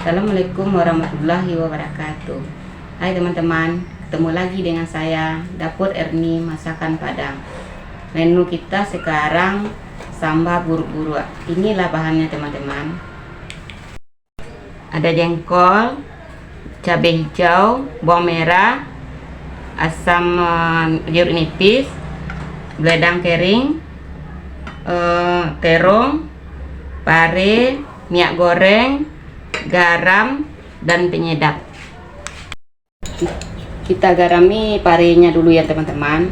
Assalamualaikum warahmatullahi wabarakatuh. Hai teman-teman, ketemu lagi dengan saya Dapur Erni Masakan Padang. Menu kita sekarang sambal buru-buru. Inilah bahannya teman-teman. Ada jengkol, cabai hijau, bawang merah, asam jeruk nipis, beledang kering, terong, pare, minyak goreng, garam, dan penyedap. Kita garami parenya dulu ya teman-teman,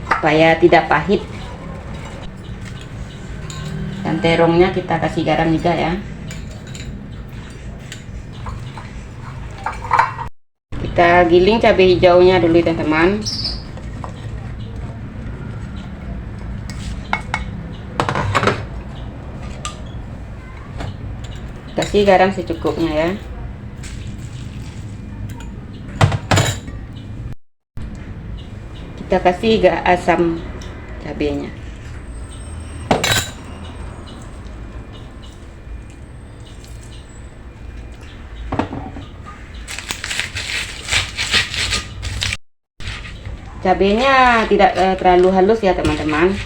supaya tidak pahit. Dan terongnya kita kasih garam juga ya. Kita giling cabai hijaunya dulu teman-teman. Kasih garam secukupnya ya. Kita kasih asam cabenya. Cabenya tidak terlalu halus ya teman-teman.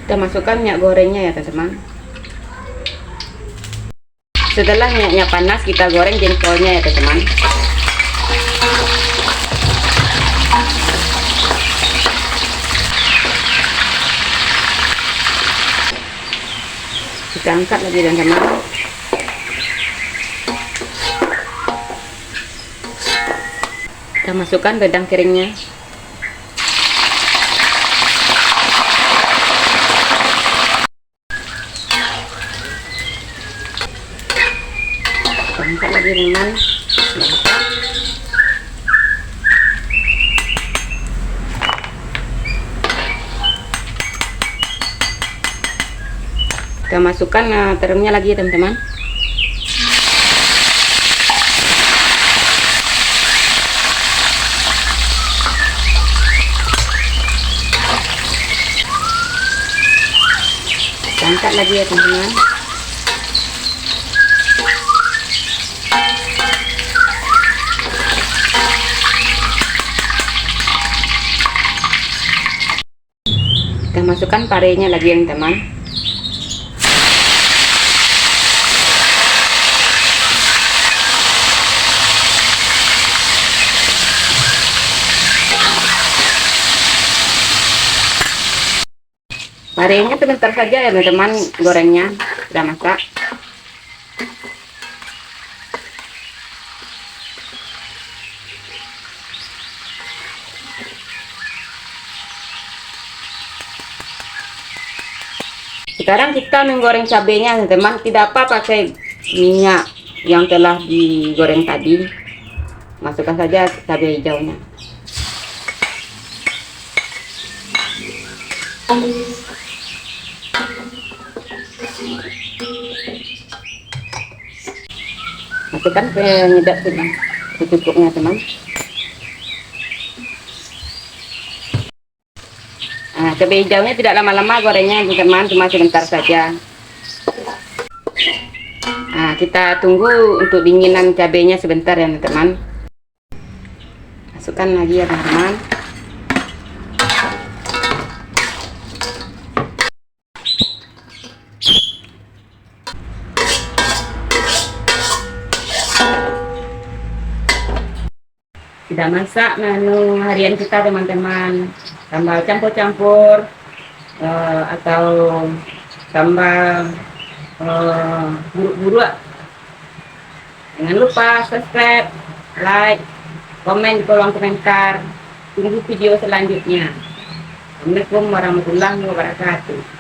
Kita masukkan minyak gorengnya ya teman-teman. Setelah minyaknya panas, kita goreng jengkolnya ya teman-teman. Kita angkat lagi teman-teman. Kita masukkan beledang keringnya. Angkat lagi teman. Kita masukkan terongnya lagi teman-teman. Angkat lagi ya teman-teman. Kita masukkan parenya lagi yang teman. Parenya sebentar saja ya teman-teman, gorengnya sudah masak. Sekarang kita menggoreng cabenya teman-teman. Tidak apa pakai minyak yang telah digoreng tadi. Masukkan saja cabai hijaunya. Masukkan penyedap teman, secukupnya teman. Nah, cabai hijaunya tidak lama-lama gorengnya teman, cuma sebentar saja. Nah, kita tunggu untuk dinginan cabainya sebentar ya teman. Masukkan lagi ya teman-teman. Sudah masak menu harian kita teman-teman. Sambal campur-campur atau sambal buru-buru. Jangan lupa subscribe, like, komen di kolom komentar. Tunggu video selanjutnya. Assalamualaikum warahmatullahi wabarakatuh.